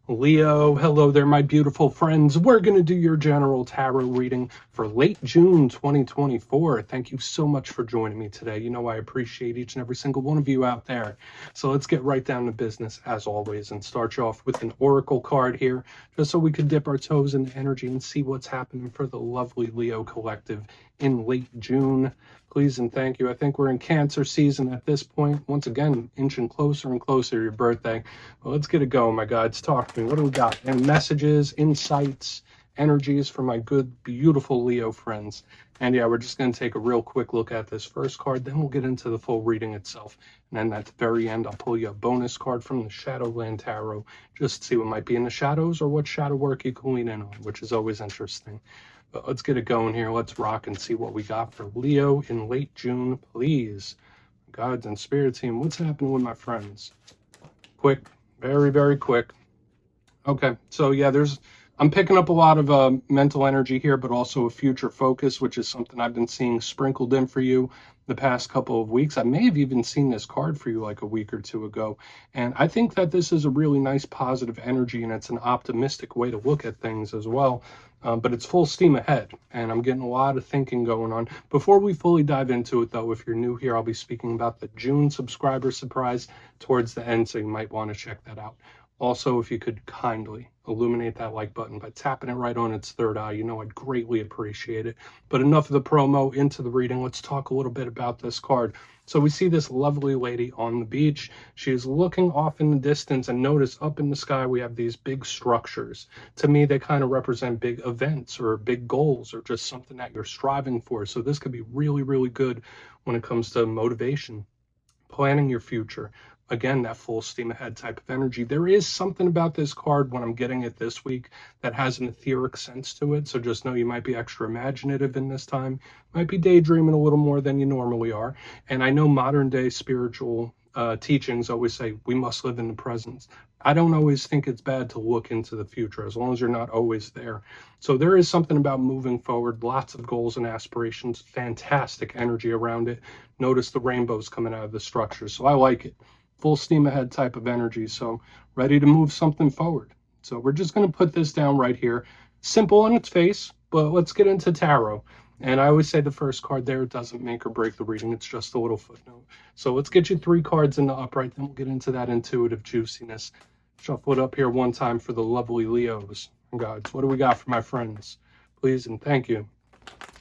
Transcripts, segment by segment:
Leo, hello there, my beautiful friends. We're going to do your general tarot reading for late June 2024. Thank you so much for joining me today. You know I appreciate each and every single one of you out there. So let's get right down to business as always and start you off with an oracle card here, just so we can dip our toes in the energy and see what's happening for the lovely Leo collective in late June. Please and thank you. I think we're in Cancer season at this point. Once again, inching closer and closer to your birthday. Well, let's get it going, my guides. Talk to me. What do we got? And messages, insights, energies for my good, beautiful Leo friends. And yeah, we're just going to take a real quick look at this first card. Then we'll get into the full reading itself. And then at the very end, I'll pull you a bonus card from the Shadowland Tarot. Just to see what might be in the shadows or what shadow work you can lean in on, which is always interesting. But let's get it going here. Let's rock and see what we got for Leo in late June, please. Guides and spirit team, what's happening with my friends? Quick, very, very quick. Okay, so yeah, I'm picking up a lot of mental energy here, but also a future focus, which is something I've been seeing sprinkled in for you the past couple of weeks. I may have even seen this card for you like a week or two ago. And I think that this is a really nice positive energy, and it's an optimistic way to look at things as well. But it's full steam ahead, and I'm getting a lot of thinking going on. Before we fully dive into it, though, if you're new here, I'll be speaking about the June subscriber surprise towards the end, so you might want to check that out. Also, if you could kindly illuminate that like button by tapping it right on its third eye, you know I'd greatly appreciate it. But enough of the promo, into the reading. Let's talk a little bit about this card. So we see this lovely lady on the beach. She is looking off in the distance, and notice up in the sky we have these big structures. To me, they kind of represent big events or big goals or just something that you're striving for. So this could be really, really good when it comes to motivation, planning your future. Again, that full steam ahead type of energy. There is something about this card when I'm getting it this week that has an etheric sense to it. So just know you might be extra imaginative in this time, might be daydreaming a little more than you normally are. And I know modern day spiritual teachings always say we must live in the present. I don't always think it's bad to look into the future as long as you're not always there. So there is something about moving forward, lots of goals and aspirations, fantastic energy around it. Notice the rainbows coming out of the structure. So I like it. Full steam ahead type of energy. So ready to move something forward. So we're just going to put this down right here. Simple on its face, but let's get into tarot. And I always say the first card there doesn't make or break the reading. It's just a little footnote. So let's get you 3 cards in the upright. Then we'll get into that intuitive juiciness. Shuffle it up here one time for the lovely Leos. Guys, what do we got for my friends? Please and thank you.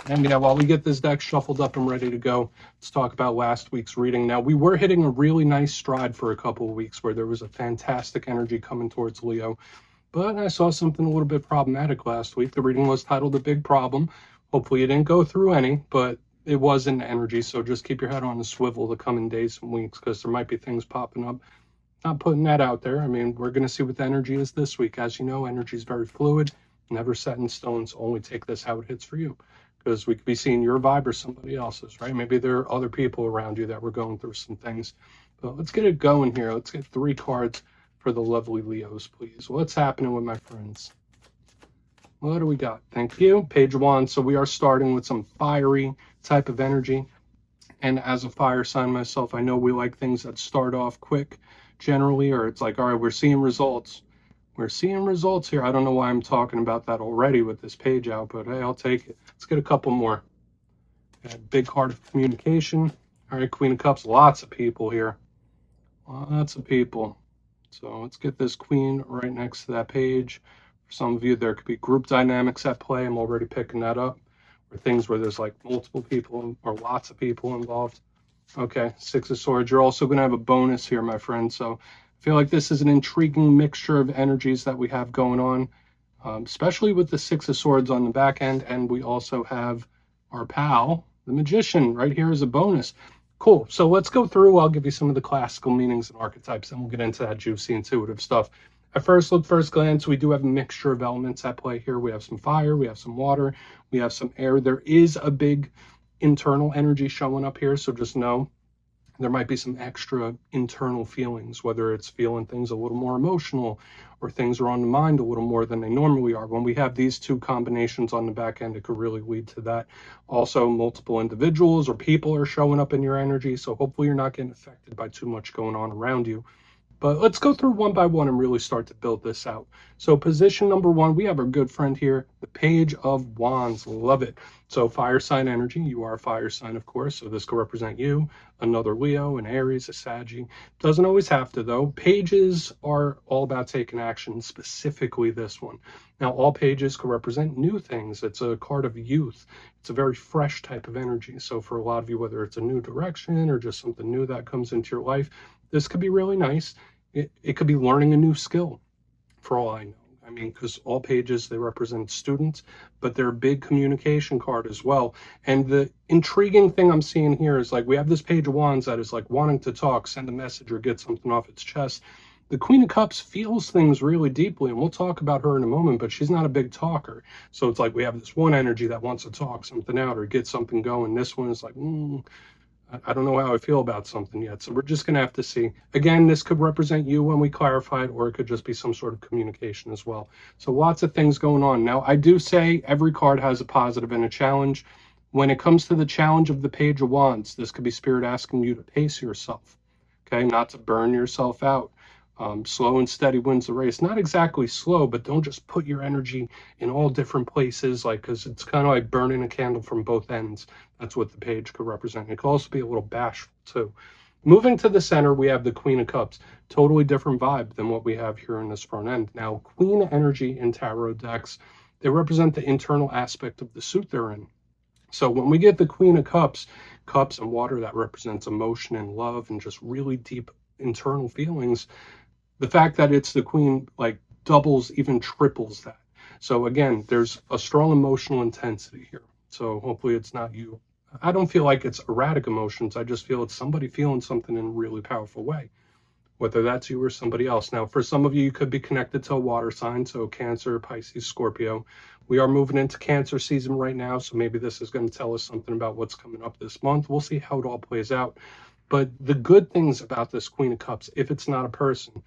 And yeah, while we get this deck shuffled up and ready to go, let's talk about last week's reading. Now, we were hitting a really nice stride for a couple of weeks where there was a fantastic energy coming towards Leo. But I saw something a little bit problematic last week. The reading was titled The Big Problem. Hopefully you didn't go through any, but it was in energy. So just keep your head on the swivel the coming days and weeks, because there might be things popping up. Not putting that out there. I mean, we're going to see what the energy is this week. As you know, energy is very fluid, never set in stone. So only take this how it hits for you. Because we could be seeing your vibe or somebody else's, right? Maybe there are other people around you that were going through some things. But let's get it going here. Let's get 3 cards for the lovely Leos, please. What's happening with my friends? What do we got? Thank you. Page 1. So we are starting with some fiery type of energy. And as a fire sign myself, I know we like things that start off quick generally, or it's like, all right, we're seeing results. We're seeing results here. I don't know why I'm talking about that already with this page out, but hey, I'll take it. Let's get a couple more. Big card of communication. All right, Queen of Cups. Lots of people here. Lots of people. So let's get this Queen right next to that page. For some of you, there could be group dynamics at play. I'm already picking that up. Or things where there's like multiple people or lots of people involved. Okay, 6 of Swords. You're also going to have a bonus here, my friend. So I feel like this is an intriguing mixture of energies that we have going on, especially with the 6 of Swords on the back end. And we also have our pal, the Magician, right here as a bonus. Cool. So let's go through. I'll give you some of the classical meanings and archetypes, and we'll get into that juicy, intuitive stuff. At first glance, we do have a mixture of elements at play here. We have some fire, we have some water, we have some air. There is a big internal energy showing up here, so just know there might be some extra internal feelings, whether it's feeling things a little more emotional or things are on the mind a little more than they normally are. When we have these 2 combinations on the back end, it could really lead to that. Also, multiple individuals or people are showing up in your energy, so hopefully you're not getting affected by too much going on around you. But let's go through one by one and really start to build this out. So position number one, we have our good friend here, the Page of Wands. Love it. So fire sign energy, you are a fire sign, of course. So this could represent you, another Leo, an Aries, a Saggy. Doesn't always have to, though. Pages are all about taking action, specifically this one. Now, all pages could represent new things. It's a card of youth. It's a very fresh type of energy. So for a lot of you, whether it's a new direction or just something new that comes into your life, this could be really nice. It could be learning a new skill, for all I know. I mean, because all pages, they represent students, but they're a big communication card as well. And the intriguing thing I'm seeing here is like we have this Page of Wands that is like wanting to talk, send a message, or get something off its chest. The Queen of Cups feels things really deeply, and we'll talk about her in a moment, but she's not a big talker. So it's like we have this one energy that wants to talk something out or get something going. This one is like, I don't know how I feel about something yet. So we're just going to have to see. Again, this could represent you when we clarify it, or it could just be some sort of communication as well. So lots of things going on. Now, I do say every card has a positive and a challenge. When it comes to the challenge of the Page of Wands, this could be Spirit asking you to pace yourself, okay? Not to burn yourself out. Slow and steady wins the race. Not exactly slow, but don't just put your energy in all different places, like, because it's kind of like burning a candle from both ends. That's what the page could represent. It could also be a little bashful too. Moving to the center, we have the Queen of Cups. Totally different vibe than what we have here in this front end. Now, Queen energy in tarot decks, they represent the internal aspect of the suit they're in. So when we get the Queen of Cups, cups and water, that represents emotion and love and just really deep internal feelings. The fact that it's the Queen like doubles, even triples that. So again, there's a strong emotional intensity here. So hopefully it's not you. I don't feel like it's erratic emotions. I just feel it's somebody feeling something in a really powerful way, whether that's you or somebody else. Now, for some of you, you could be connected to a water sign, so Cancer, Pisces, Scorpio. We are moving into Cancer season right now, so maybe this is going to tell us something about what's coming up this month. We'll see how it all plays out. But the good things about this Queen of Cups, if it's not a person,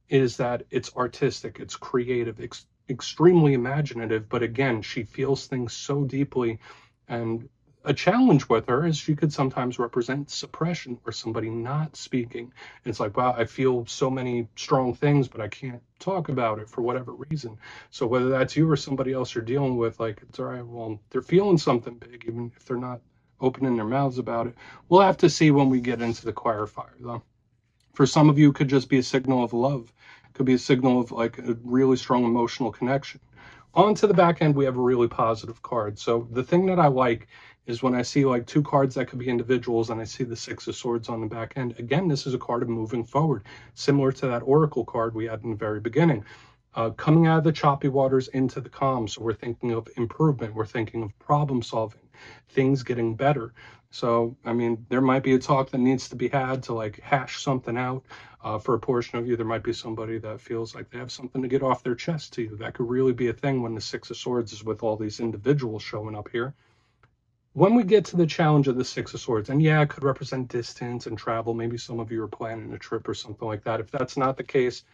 is that it's artistic, it's creative, extremely imaginative, but again, she feels things so deeply. And a challenge with her is she could sometimes represent suppression or somebody not speaking. It's like, wow, I feel so many strong things, but I can't talk about it for whatever reason. So whether that's you or somebody else you're dealing with, like, it's all right, well, they're feeling something big, even if they're not opening their mouths about it. We'll have to see when we get into the clarifier, though. For some of you, it could just be a signal of love. It could be a signal of like a really strong emotional connection. On to the back end, we have a really positive card. So the thing that I like is when I see like two cards that could be individuals and I see the Six of Swords on the back end. Again, this is a card of moving forward, similar to that Oracle card we had in the very beginning. Coming out of the choppy waters into the calm. So we're thinking of improvement. We're thinking of problem solving, things getting better. So, I mean, there might be a talk that needs to be had to like hash something out. For a portion of you, there might be somebody that feels like they have something to get off their chest to you. That could really be a thing when the Six of Swords is with all these individuals showing up here. When we get to the challenge of the Six of Swords, and yeah, it could represent distance and travel. Maybe some of you are planning a trip or something like that. If that's not the case,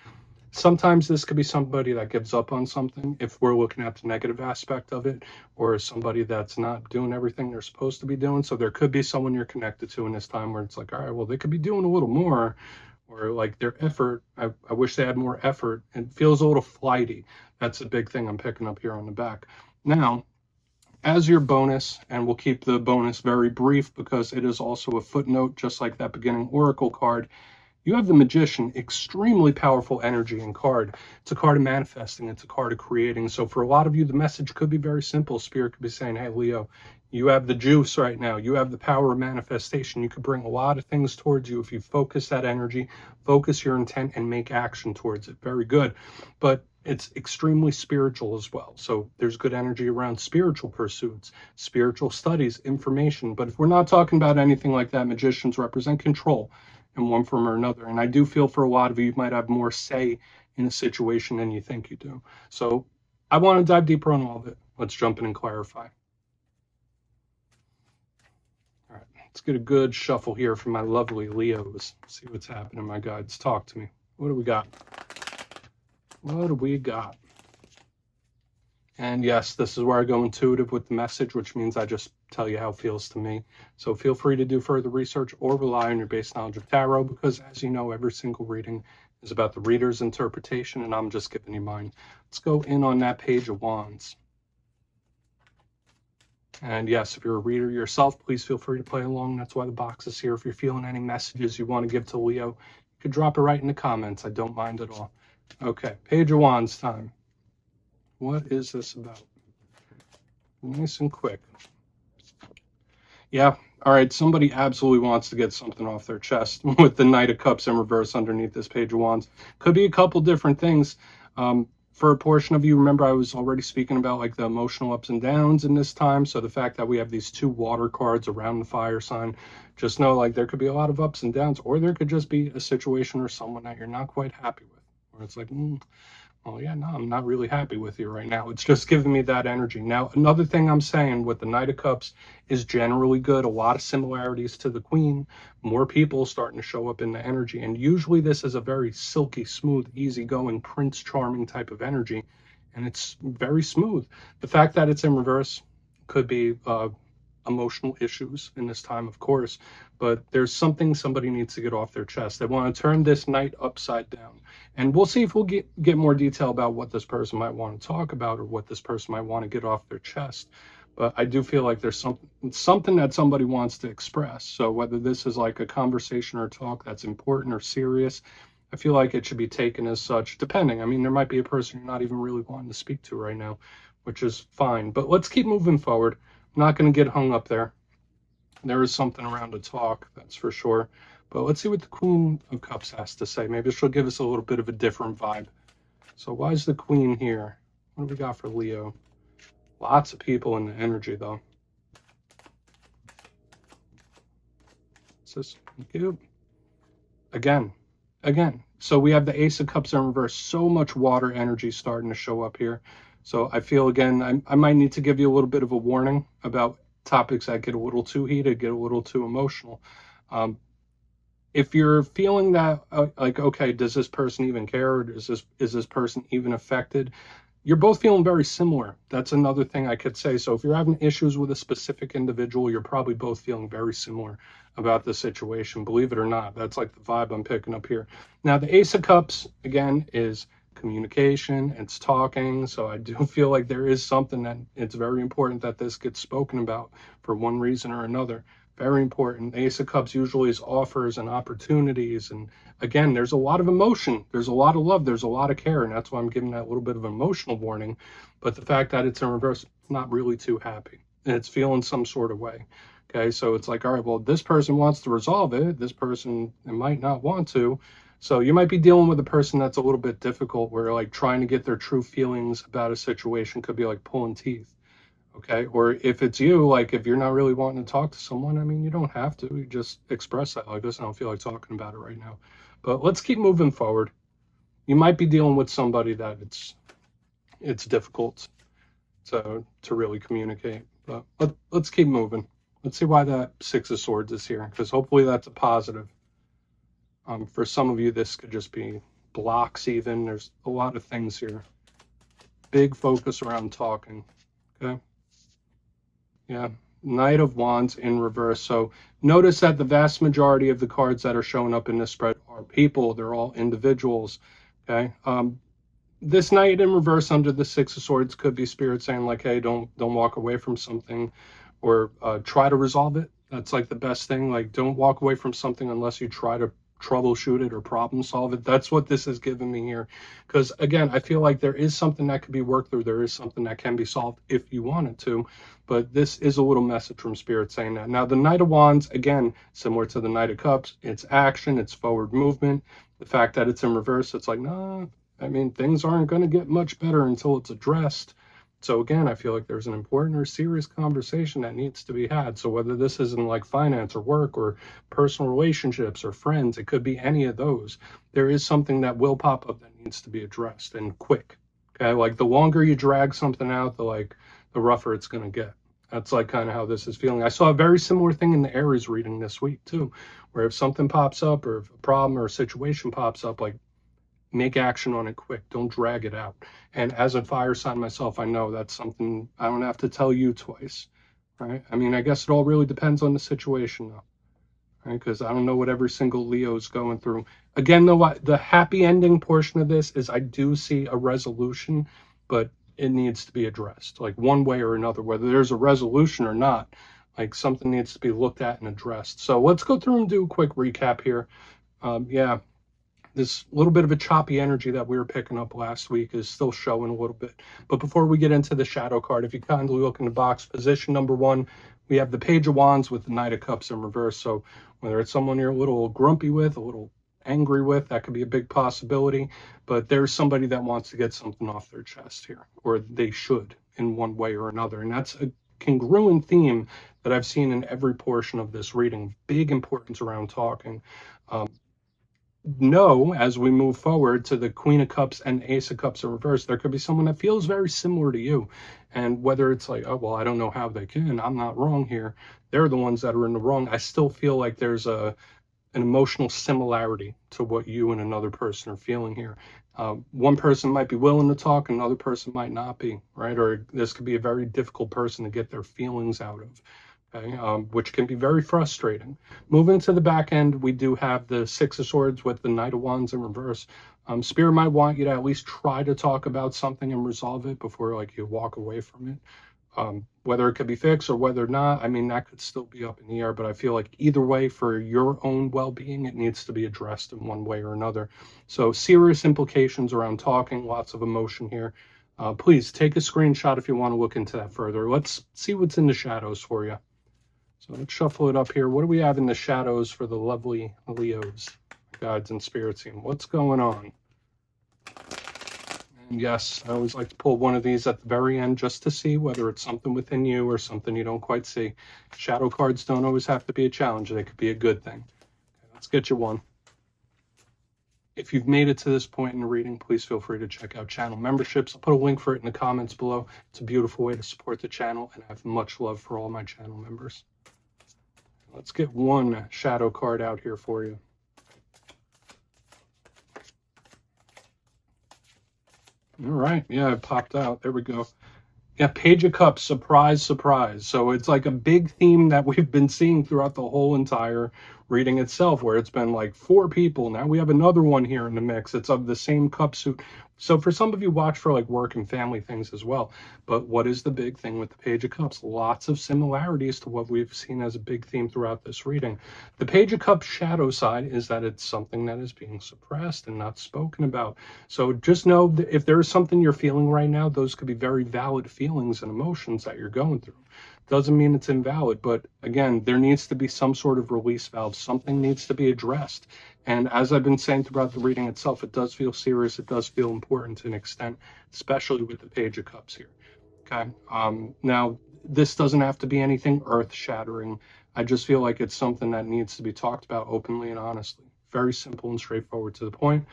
sometimes this could be somebody that gives up on something if we're looking at the negative aspect of it, or somebody that's not doing everything they're supposed to be doing. So there could be someone you're connected to in this time where it's like, all right, well, they could be doing a little more, or like their effort, I wish they had more effort. It feels a little flighty. That's a big thing I'm picking up here on the back. Now, as your bonus, and we'll keep the bonus very brief because it is also a footnote, just like that beginning Oracle card, you have the Magician, extremely powerful energy and card. It's a card of manifesting. It's a card of creating. So for a lot of you, the message could be very simple. Spirit could be saying, hey, Leo, you have the juice right now. You have the power of manifestation. You could bring a lot of things towards you if you focus that energy, focus your intent, and make action towards it. Very good. But it's extremely spiritual as well. So there's good energy around spiritual pursuits, spiritual studies, information. But if we're not talking about anything like that, magicians represent control in one form or another. And I do feel for a lot of you, you might have more say in a situation than you think you do. So I want to dive deeper on all of it. Let's jump in and clarify. All right, let's get a good shuffle here from my lovely Leos. See what's happening, my guides. Talk to me. What do we got? What do we got? And yes, this is where I go intuitive with the message, which means I just tell you how it feels to me. So feel free to do further research or rely on your base knowledge of tarot, because as you know, every single reading is about the reader's interpretation, and I'm just giving you mine. Let's go in on that Page of Wands. And yes, if you're a reader yourself, please feel free to play along. That's why the box is here. If you're feeling any messages you want to give to Leo, you could drop it right in the comments. I don't mind at all. Okay, Page of Wands time. What is this about? Nice and quick. Yeah, all right, somebody absolutely wants to get something off their chest with the Knight of Cups in reverse underneath this Page of Wands. Could be a couple different things. For a portion of you, remember I was already speaking about like the emotional ups and downs in this time. So the fact that we have these 2 water cards around the fire sign, just know like there could be a lot of ups and downs, or there could just be a situation or someone that you're not quite happy with, where it's like, well, yeah, no, I'm not really happy with you right now. It's just giving me that energy. Now, another thing I'm saying with the Knight of Cups is generally good. A lot of similarities to the Queen. More people starting to show up in the energy. And usually this is a very silky, smooth, easygoing, Prince Charming type of energy. And it's very smooth. The fact that it's in reverse could be emotional issues in this time, of course, but there's something somebody needs to get off their chest. They want to turn this Knight upside down, and we'll see if we'll get more detail about what this person might want to talk about or what this person might want to get off their chest. But I do feel like there's something that somebody wants to express. So whether this is like a conversation or talk that's important or serious, I feel like it should be taken as such, depending. I mean, there might be a person you're not even really wanting to speak to right now, which is fine. But let's keep moving forward. I'm not going to get hung up there. There is something around to talk, that's for sure. But let's see what the Queen of Cups has to say. Maybe she'll give us a little bit of a different vibe. So why is the Queen here? What do we got for Leo? Lots of people in the energy, though. What's this? Thank you. Again. So we have the Ace of Cups in reverse. So much water energy starting to show up here. So I feel, again, I might need to give you a little bit of a warning about topics that get a little too heated, get a little too emotional. If you're feeling that, like, okay, does this person even care? Or is this person even affected? You're both feeling very similar. That's another thing I could say. So if you're having issues with a specific individual, you're probably both feeling very similar about the situation. Believe it or not, that's like the vibe I'm picking up here. Now, the Ace of Cups, again, is communication, it's talking. So I do feel like there is something that it's very important that this gets spoken about for one reason or another. Very important. Ace of Cups usually is offers and opportunities. And again, there's a lot of emotion. There's a lot of love. There's a lot of care. And that's why I'm giving that little bit of an emotional warning. But the fact that it's in reverse, not really too happy. And it's feeling some sort of way. Okay, so it's like, all right, well, this person wants to resolve it. This person might not want to. So you might be dealing with a person that's a little bit difficult, where like trying to get their true feelings about a situation could be like pulling teeth. Okay, or if it's you, like if you're not really wanting to talk to someone, I mean, you don't have to. You just express that like this. I don't feel like talking about it right now. But let's keep moving forward. You might be dealing with somebody that it's difficult to really communicate. But let's keep moving. Let's see why that Six of Swords is here, because hopefully that's a positive. For some of you, this could just be blocks even. There's a lot of things here. Big focus around talking, okay? Yeah, Knight of Wands in reverse. So notice that the vast majority of the cards that are showing up in this spread are people. They're all individuals, okay? This Knight in reverse under the Six of Swords could be Spirit saying like, hey, don't walk away from something, or try to resolve it. That's like the best thing. Like, don't walk away from something unless you try to troubleshoot it or problem solve it. That's what this is giving me here. Because again, I feel like there is something that could be worked through. There is something that can be solved if you wanted to. But this is a little message from Spirit saying that. Now, the Knight of Wands, again, similar to the Knight of Cups, it's action, it's forward movement. The fact that it's in reverse, it's like, nah, I mean, things aren't going to get much better until it's addressed. So again, I feel like there's an important or serious conversation that needs to be had. So whether this is in like finance or work or personal relationships or friends, it could be any of those. There is something that will pop up that needs to be addressed, and quick. Okay, like the longer you drag something out, the rougher it's going to get. That's like kind of how this is feeling. I saw a very similar thing in the Aries reading this week too, where if something pops up or if a problem or a situation pops up, like, make action on it quick. Don't drag it out. And as a fire sign myself, I know that's something I don't have to tell you twice, right? I mean, I guess it all really depends on the situation, though. Because I don't know what every single Leo's going through. Again, though, the happy ending portion of this is I do see a resolution, but it needs to be addressed, like one way or another, whether there's a resolution or not. Like something needs to be looked at and addressed. So let's go through and do a quick recap here. Yeah, this little bit of a choppy energy that we were picking up last week is still showing a little bit. But before we get into the shadow card, if you kindly look in the box, position number 1, we have the Page of Wands with the Knight of Cups in reverse. So whether it's someone you're a little grumpy with, a little angry with, that could be a big possibility. But there's somebody that wants to get something off their chest here, or they should in one way or another. And that's a congruent theme that I've seen in every portion of this reading. Big importance around talking. No, as we move forward to the Queen of Cups and Ace of Cups in reverse, there could be someone that feels very similar to you. And whether it's like, oh, well, I don't know how they can, I'm not wrong here. They're the ones that are in the wrong. I still feel like there's an emotional similarity to what you and another person are feeling here. One person might be willing to talk, another person might not be, right? Or this could be a very difficult person to get their feelings out of. Okay, which can be very frustrating. Moving to the back end, we do have the Six of Swords with the Knight of Wands in reverse. Spirit might want you to at least try to talk about something and resolve it before like you walk away from it. Whether it could be fixed or whether not, I mean, that could still be up in the air, but I feel like either way, for your own well-being, it needs to be addressed in one way or another. So serious implications around talking, lots of emotion here. Please take a screenshot if you want to look into that further. Let's see what's in the shadows for you. So let's shuffle it up here. What do we have in the shadows for the lovely Leos, guides and spirits team? What's going on? And yes, I always like to pull one of these at the very end just to see whether it's something within you or something you don't quite see. Shadow cards don't always have to be a challenge. They could be a good thing. Okay, let's get you one. If you've made it to this point in the reading, please feel free to check out channel memberships. I'll put a link for it in the comments below. It's a beautiful way to support the channel, and I have much love for all my channel members. Let's get one shadow card out here for you. All right. Yeah, it popped out. There we go. Yeah, Page of Cups, surprise, surprise. So it's like a big theme that we've been seeing throughout the whole entire reading itself, where it's been like 4 people. Now we have another one here in the mix. It's of the same cup suit. So for some of you, watch for like work and family things as well. But what is the big thing with the Page of Cups? Lots of similarities to what we've seen as a big theme throughout this reading. The Page of Cups shadow side is that it's something that is being suppressed and not spoken about. So just know that if there is something you're feeling right now, those could be very valid feelings and emotions that you're going through. Doesn't mean it's invalid, but again, there needs to be some sort of release valve. Something needs to be addressed. And as I've been saying throughout the reading itself, it does feel serious. It does feel important to an extent, especially with the Page of Cups here. Okay. Now, this doesn't have to be anything earth-shattering. I just feel like it's something that needs to be talked about openly and honestly. Very simple and straightforward to the point.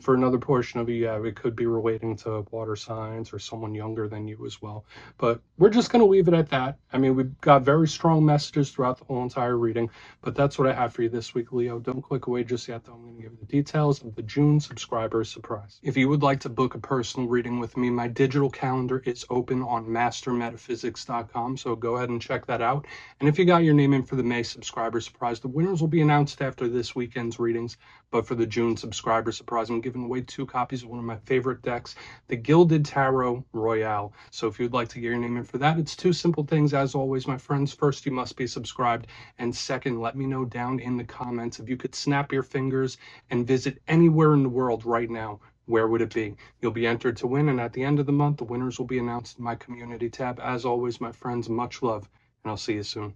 For another portion of you, yeah, it could be relating to water signs or someone younger than you as well. But we're just going to leave it at that. I mean, we've got very strong messages throughout the whole entire reading, but that's what I have for you this week, Leo. Don't click away just yet, though. I'm going to give you the details of the June subscriber surprise. If you would like to book a personal reading with me, my digital calendar is open on mastermetaphysics.com, so go ahead and check that out. And if you got your name in for the May subscriber surprise, the winners will be announced after this weekend's readings. But for the June subscriber surprise, I'm giving away 2 copies of one of my favorite decks, the Gilded Tarot Royale. So if you'd like to get your name in for that, it's 2 simple things. As always, my friends, first, you must be subscribed. And second, let me know down in the comments if you could snap your fingers and visit anywhere in the world right now. Where would it be? You'll be entered to win, and at the end of the month, the winners will be announced in my community tab. As always, my friends, much love, and I'll see you soon.